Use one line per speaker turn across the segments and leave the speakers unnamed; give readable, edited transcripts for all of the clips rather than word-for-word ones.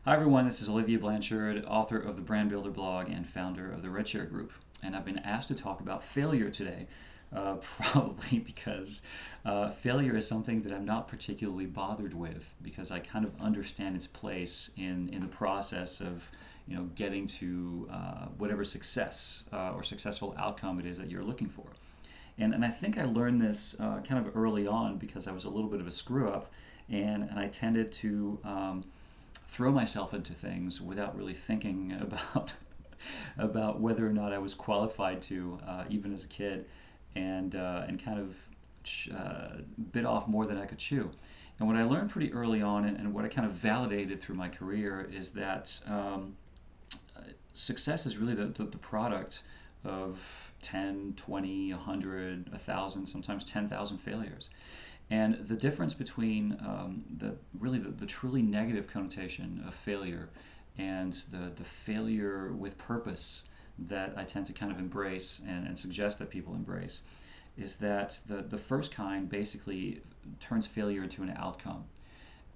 Hi everyone, this is Olivia Blanchard, author of the Brand Builder blog and founder of the Redshare Group. And I've been asked to talk about failure today, probably because failure is something that I'm not particularly bothered with because I kind of understand its place in the process of getting to whatever success or successful outcome it is that you're looking for. And I think I learned this kind of early on because I was a little bit of a screw up and I tended to throw myself into things without really thinking about about whether or not I was qualified to, even as a kid, and kind of bit off more than I could chew. And what I learned pretty early on, and what I kind of validated through my career, is that success is really the product of 10, 20, 100, 1,000, sometimes 10,000 failures. And the difference between the truly negative connotation of failure and the failure with purpose that I tend to kind of embrace and suggest that people embrace is that the first kind basically turns failure into an outcome.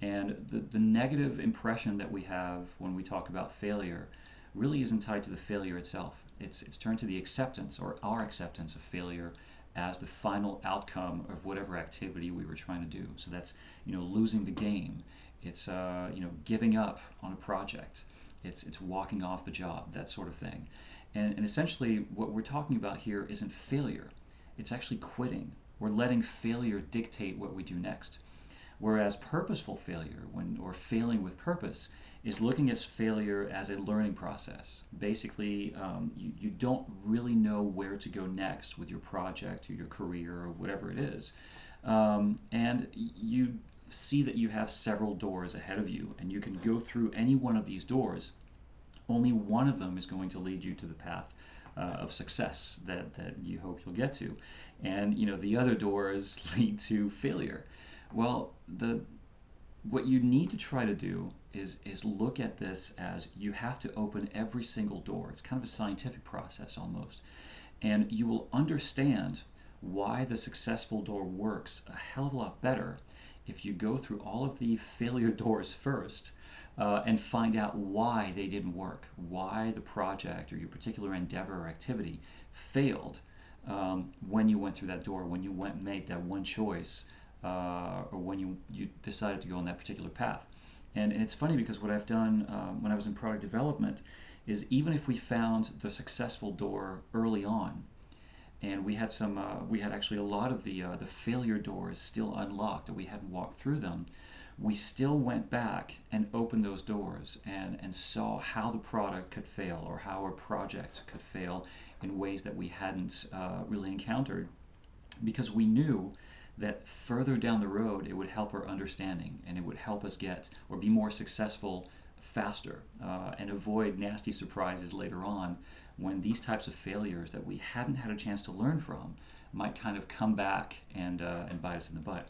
And the negative impression that we have when we talk about failure really isn't tied to the failure itself. It's turned to the acceptance or our acceptance of failure as the final outcome of whatever activity we were trying to do. So that's losing the game. It's giving up on a project. It's walking off the job, that sort of thing. And essentially, what we're talking about here isn't failure. It's actually quitting. We're letting failure dictate what we do next. Whereas purposeful failure, or failing with purpose, is looking at failure as a learning process. Basically, you don't really know where to go next with your project or your career or whatever it is. And you see that you have several doors ahead of you, and you can go through any one of these doors. Only one of them is going to lead you to the path of success that you hope you'll get to. And the other doors lead to failure. Well, what you need to try to do is look at this as you have to open every single door. It's kind of a scientific process almost. And you will understand why the successful door works a hell of a lot better if you go through all of the failure doors first and find out why they didn't work, why the project or your particular endeavor or activity failed when you went through that door, when you went and made that one choice, or when you decided to go on that particular path. And it's funny because what I've done when I was in product development is even if we found the successful door early on, and we had actually a lot of the failure doors still unlocked that we hadn't walked through them, we still went back and opened those doors and saw how the product could fail or how our project could fail in ways that we hadn't really encountered, because we knew that further down the road it would help our understanding and it would help us get or be more successful faster and avoid nasty surprises later on when these types of failures that we hadn't had a chance to learn from might kind of come back and bite us in the butt.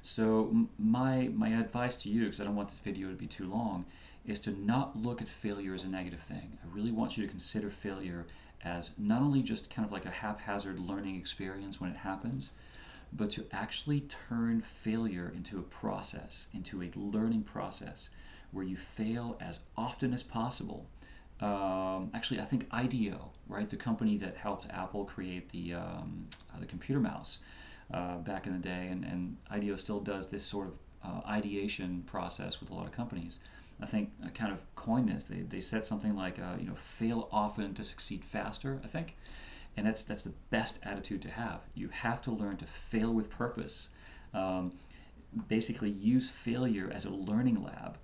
So my advice to you, because I don't want this video to be too long, is to not look at failure as a negative thing. I really want you to consider failure as not only just kind of like a haphazard learning experience when it happens, but to actually turn failure into a process, into a learning process where you fail as often as possible. Actually, I think IDEO, right, the company that helped Apple create the computer mouse back in the day, and IDEO still does this sort of ideation process with a lot of companies. I think I kind of coined this. They said something like, fail often to succeed faster, I think. And that's the best attitude to have. You have to learn to fail with purpose. Basically, use failure as a learning lab,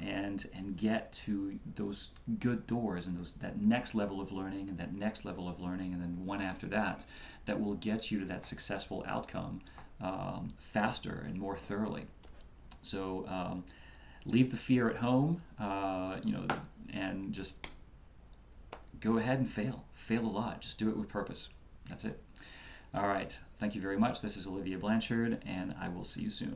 and get to those good doors and that next level of learning and that next level of learning and then one after that will get you to that successful outcome faster and more thoroughly. So leave the fear at home, and just go ahead and fail. Fail a lot. Just do it with purpose. That's it. All right. Thank you very much. This is Olivia Blanchard, and I will see you soon.